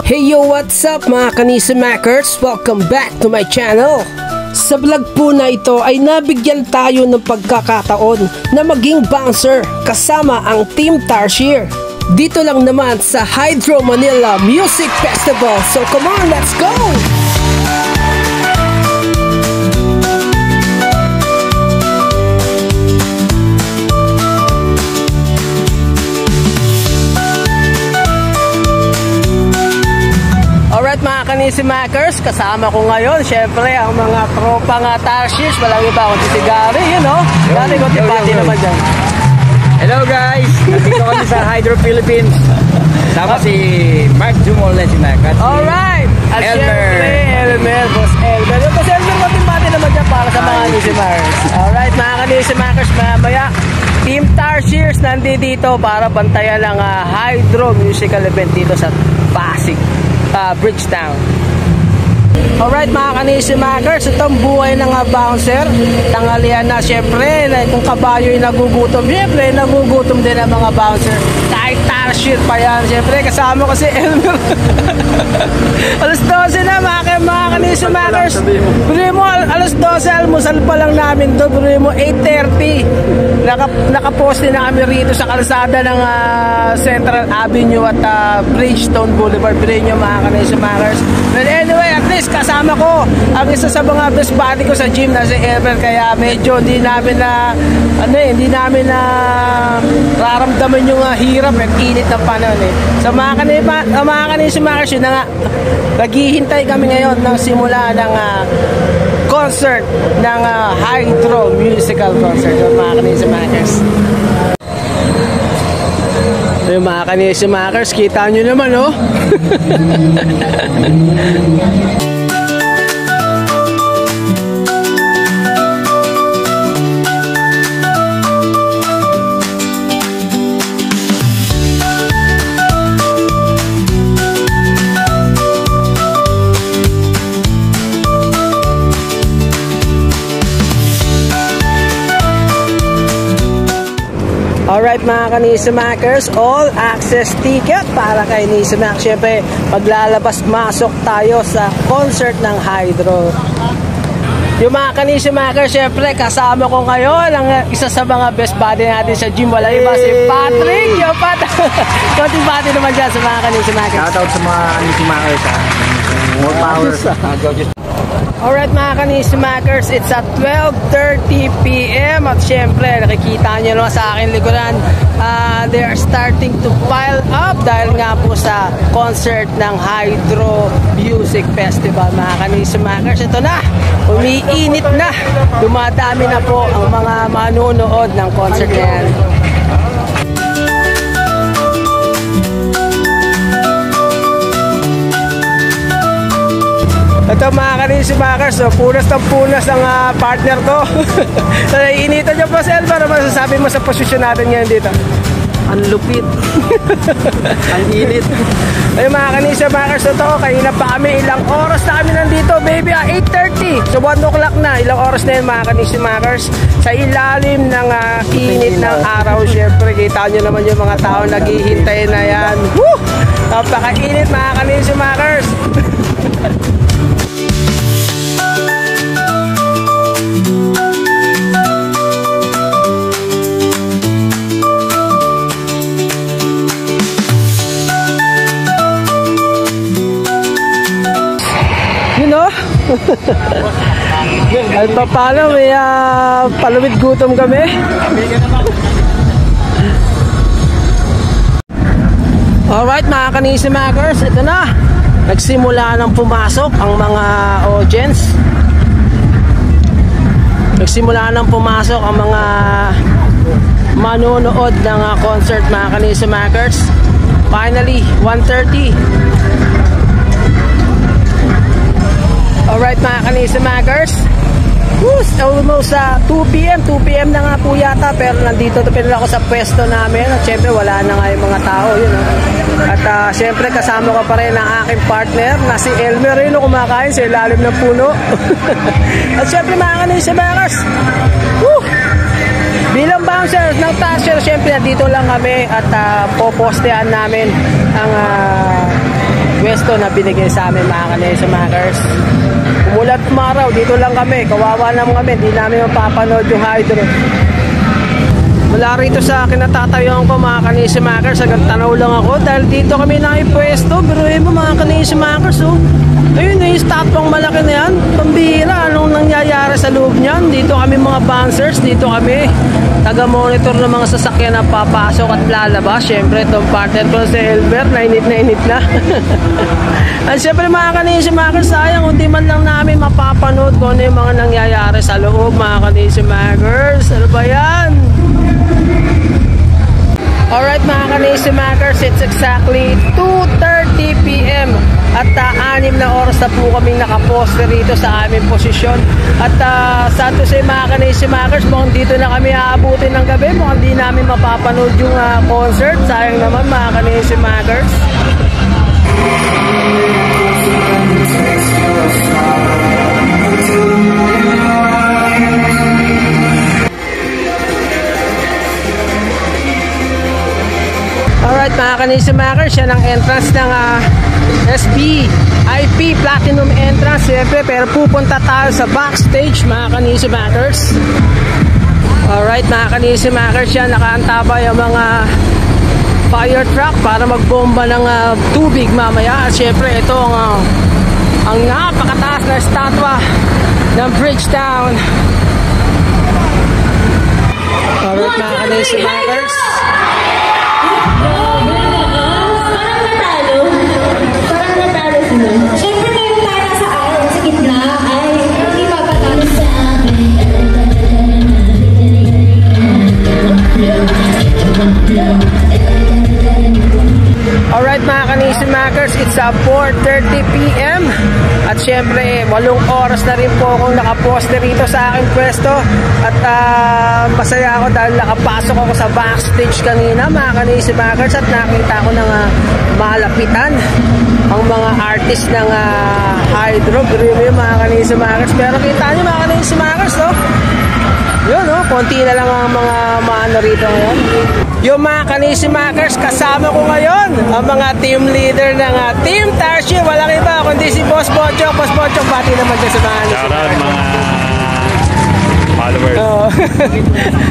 Hey yo, what's up mga Kanisimakers? Welcome back to my channel. Sa vlog po na ito ay nabigyan tayo ng pagkakataon na maging bouncer kasama ang Team Tarsier. Dito lang naman sa Hydro Manila Music Festival. So come on, let's go! Alright mga Kanisimakers, kasama ko ngayon syempre ang mga tropang Tarsiers. Walang iba kundi si Gary, you know. Gary, kundi pati naman dyan. Hello guys! Nandito kami sa Hydro Philippines. Sama si Mark Jumole, si Mark. Alright! At syempre, Elmer, Boss Elmer. Yung Boss Elmer, kundi pati naman dyan para sa mga Kanisimakers. Alright mga Kanisimakers, mamaya Team Tarsiers nandito para bantayan ang Hydro musical event dito sa Pasig. Bridgetown. Alright mga Kanisimakers, itong buhay ng bouncer. Tanghalian na syempre, kung kabayo yung nagugutom, syempre nagugutom din ang mga bouncer. Kahit Tarsier pa yan, syempre kasama ko si Elmer. Alas 12 na mga Kanisimakers. Bili mo alas 12, almusal pa lang namin doon. Bili mo 8:30. Nakaposte na kami rito sa kalsada ng Central Avenue at Bridgetown Boulevard. Bili nyo mga Kanisimakers. But anyway, at least kasama ko ang isa sa mga best buddy ko sa gym na si Elmer, kaya medyo hindi namin na raramdaman yung hirap at init ng panahon Sa mga Kanisimakers, yun na nga, naghihintay kami ngayon ng simula ng concert ng Hydro musical concert ng mga Kanisimakers. Yung mga Kanisimakers, kita nyo naman Alright mga Kanisimakers, all access ticket para kay Kanisimak. Siyempre, paglalabas-masok tayo sa concert ng Hydro. Yung mga Kanisimakers, siyempre, kasama ko ngayon ang isa sa mga best buddy natin sa gym. Wala iba si Patrick. Yo, Pat! Konting bati naman dyan sa mga Kanisimakers. Shoutout sa mga Kanisimakers. More power. Alright mga Kanisimakers, it's at 12:30 PM at syempre nakikita nyo naman sa akin likuran, they are starting to pile up dahil nga po sa concert ng Hydro Music Festival mga Kanisimakers. Ito na, umiinit na, dumadami na po ang mga manunood ng concert na yan. Ito mga Kanisimakers, punas ng punas ang partner ko. So, initan niyo po sa Elmer, ano masasabi mo sa posisyon natin ngayon dito? Ang lupit. Ang init. Ay mga Kanisimakers, ito, kanina pa kami, ilang oras na kami nandito, baby, 8:30. So 1 o'clock na, ilang oras na yun mga Kanisimakers. Sa ilalim ng init ng araw, syempre, kita nyo naman yung mga tao naghihintay na yan. Woo! Napaka-init mga Kanisimakers. At paano may palawid gutom kami. Alright mga Kanisimakers, ito na, nagsimula ng pumasok ang mga audience. Nagsimula ng pumasok ang mga manonood ng concert mga Kanisimakers. Finally 1:30. Alright mga Kanisimakers, almost 2 PM na nga po yata, pero nandito ako sa pwesto namin at syempre wala na nga yung mga tao At syempre kasama ko pa rin ang aking partner na si Elmer, yun kumakain sa ilalim ng puno. At syempre mga Kanisimakers, bilang bouncer ng Tarsier, syempre dito lang kami at popostehan namin ang pwesto na binigay sa amin mga Kanisa Makers. Umulat umaraw, dito lang kami. Kawawa naman kami, di namin mapapanood yung Hydro. Mula rito sa kinatatayuan ko mga Kanisa Makers, hanggang tanaw lang ako dahil dito kami nakipwesto. Biruin mo mga Kanisa Makers, oh. Ayun, yung statwang malaki na yan. Pambira, anong nangyayari sa loob niyan? Dito kami mga bouncers, dito kami taga-monitor ng mga sasakyan na papasok at lalabas. Siyempre, itong partner ko si Elbert, na init na. At siyempre mga Kanisa Makers, sayang kung di man lang namin mapapanood kung ano yung mga nangyayari sa loob mga Kanisa Makers. Ano ba yan? Alright mga Kanisa Makers, it's exactly 2:30 PM at 6 na oras na po kaming nakaposte rito sa aming posisyon. At sad to say mga Kanisa Makers, mukhang dito na kami aabutin ng gabi, mukhang di namin mapapanood yung concert. Sayang naman mga Kanisa Makers. Alright mga Kanisa Makers, yan ang entrance ng SBIP Platinum entrance siyempre, pero pupunta tayo sa backstage mga Kanisa Makers. Alright mga Kanisa Makers, yan nakaantabay ang mga fire truck para magbomba ng tubig mamaya. At siyempre ito ang napakataas na estatwa ng Bridgetown. Alright mga Kanisa Makers, Parang natalo sila. Siyempre meron tayo nasa aisle sa gitna ay hindi mapatalo sa amin. alright mga Kanisa Makers, it's 4:30 PM at syempre 8 oras na rin po akong nakaposte rito sa aking pwesto. At masaya ako dahil nakapasok ako sa backstage kanina mga Kanisa Makers at nakita ko ng malapitan ang mga artist ng Hydro. Yung mga Kanisa Makers, pero kita nyo mga Kanisa Makers, no? Yun, no? Konti na lang ang mga maano rito ngayon. Yung mga Kanisa Makers, kasama ko ngayon ang mga team leader ng Team Tarsier. Walang iba kundi si Boss Pochok. Boss Pochok, bati naman dyan sa mga Kanisa Makers. Makers. Followers.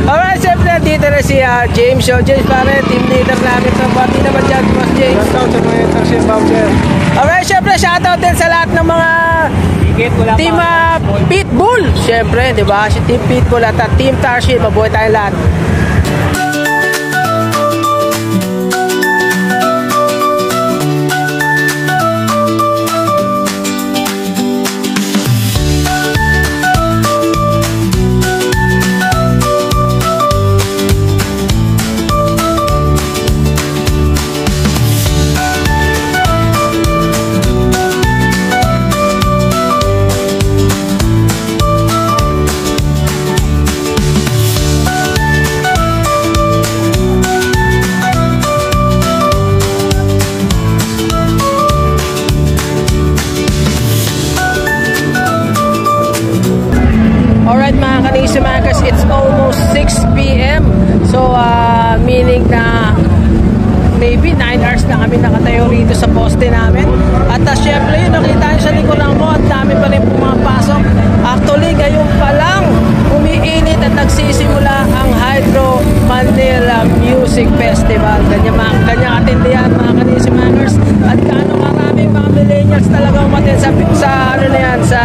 Alright, siyempre dito na si James. So, James pare, team leader namin. So, bati naman dyan, Boss James. Shoutout sa mga Tarsier Voucher. Alright, siyempre shoutout din sa lahat ng mga Team Pitbull. Siyempre, di ba? Si Team Pitbull at Team Tarsier. Mabuhay tayong lahat. Alright mga Kanisa Makers, it's almost 6 PM. So meaning na maybe 9 hours na kami nakatayo rito sa poste namin. At syempre yun, nakita nyo sa likuran ko, ang dami pa rin pumapasok. Actually, ngayon pa lang umiinit at nagsisimula ang Hydro Manila Music Festival. Kanyang atindihan mga Kanisa Makers. At gaano maraming mga millennials talagang umatin sa ano na yan, sa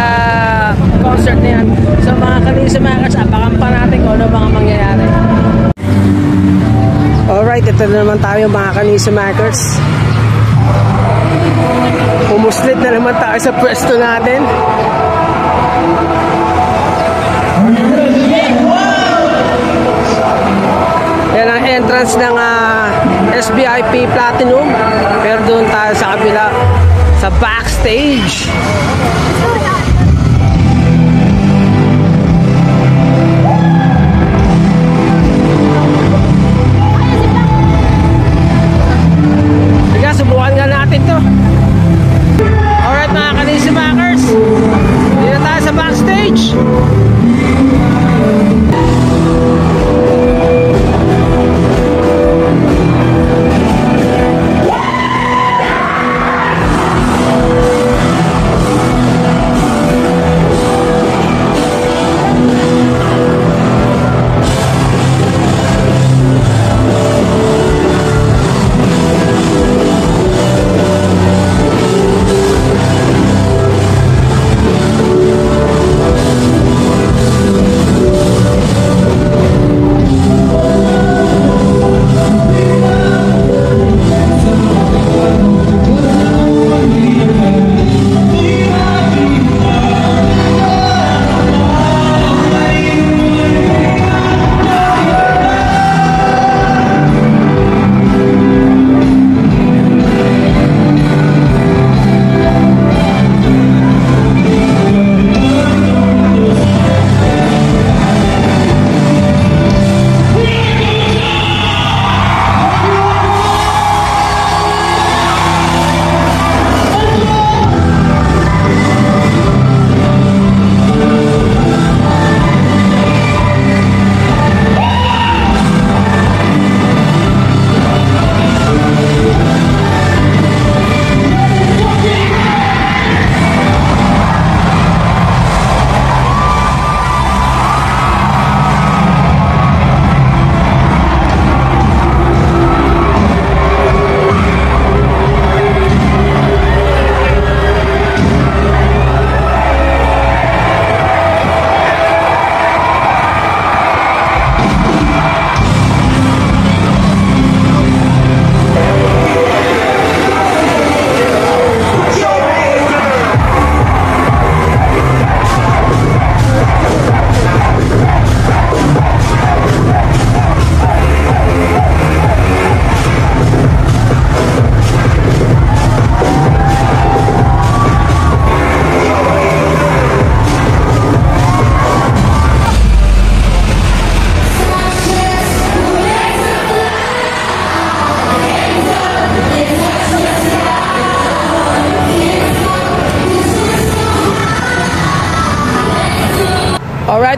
concert na yan. So mga Kanisa Makers, apakan pa natin kung ano mga mangyayari. Alright, ito na naman tayo mga Kanisa Makers. Umuslit na naman tayo sa pwesto natin. Yan ang entrance ng SBIP Platinum. Pero doon tayo sa kabila, sa backstage. Sige, subukan nga natin to. Alright mga Kanisa Makers, dito tayo sa backstage.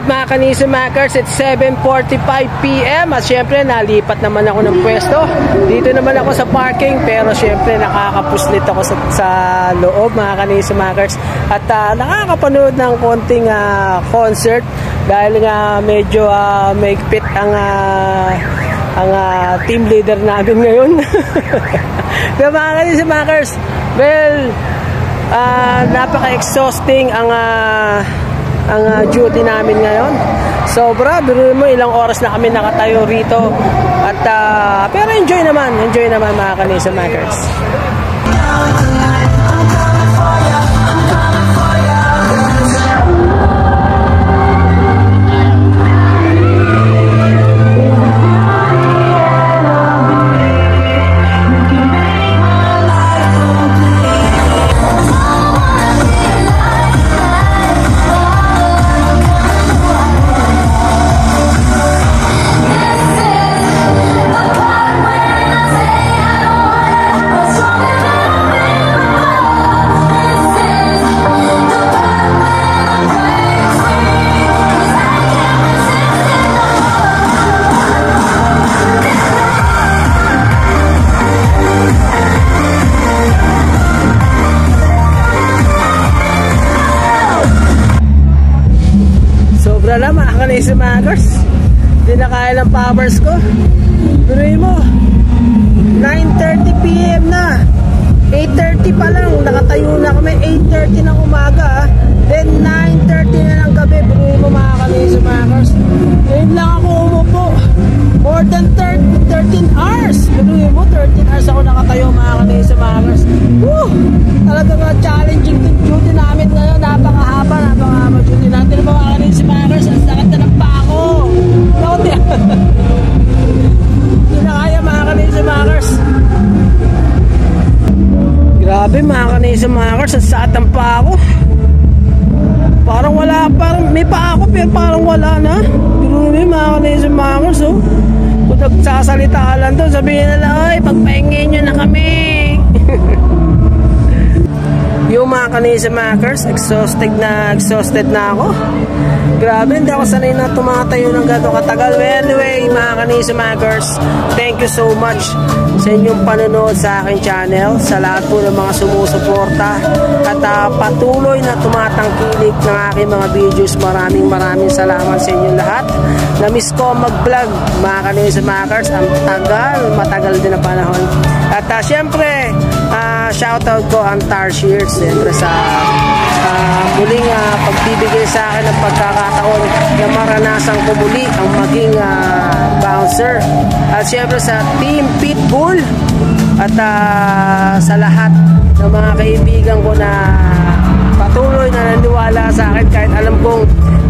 mga Kanisi Makers, it's 7:45 PM at syempre nalipat naman ako ng pwesto. Dito naman ako sa parking pero syempre nakakapuslit ako sa loob mga Kanisi Makers at nakakapanood ng konting concert dahil nga medyo maigpit ang team leader namin ngayon. Kaya mga Kanisi Makers, well, napaka-exhausting ang duty namin ngayon. Sobra, biruin mo ilang oras na kami nakatayo rito. At pero enjoy naman mga Kanisi Makers. Sobra lang mga Kanisi Makers, hindi na kaya ng powers ko. Biruin mo 9:30 PM na, 8:30 pa lang nakatayo na kami. 8:30 ng umaga then 9:30 na ng gabi. Biruin mo mga Kanisi Makers, ngayon lang ako umupo more than 13 hours. Biruin mo 13 hours ako nakatayo mga Kanisi Makers. Talagang challenging duty namin ngayon. Napakahaba duty natin mga Kanisi Makers. Ang sakit na ng pako. Hindi na kaya mga Kanisi Makers. Grabe mga Kanisi Makers, ang sakit ng pako. Parang may pako pero parang wala na. Grabe mga Kanisi Makers. Kung nagsasalita ka lang doon, sabihin nila, ay pagpahingin nyo na kami. Yung mga Kanisi Makers, exhausted na ako. Grabe, hindi ako sanay na tumatayo ng gano'ng katagal. Anyway, mga Kanisi Makers, thank you so much sa inyong panonood sa aking channel, sa lahat po ng mga sumusuporta at patuloy na tumatangkilik ng aking mga videos. Maraming salamat sa inyong lahat. Na-miss ko mag-vlog mga Kanisi Makers, ang matagal din na panahon. At syempre, shoutout ko ang Tarsiers siyempre sa muling pagbibigay sa akin ng pagkakataon na maranasan ko muli ang maging bouncer. At siyempre sa Team Pitbull at sa lahat ng mga kaibigan ko na patuloy na naniwala sa akin kahit alam kong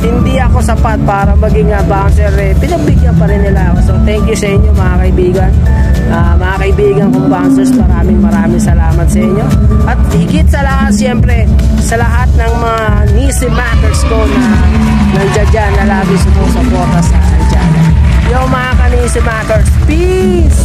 hindi ako sapat para maging bouncer, pinagbigyan pa rin nila ako. So thank you sa inyo mga kaibigan. Mga kaibigan kong bouncers, maraming salamat sa inyo. At higit sa lahat siyempre sa lahat ng mga Nisi Makers ko na nandiyan dyan na lagi sumusuporta sa akin dyan. Yo mga Kanisi Makers, peace!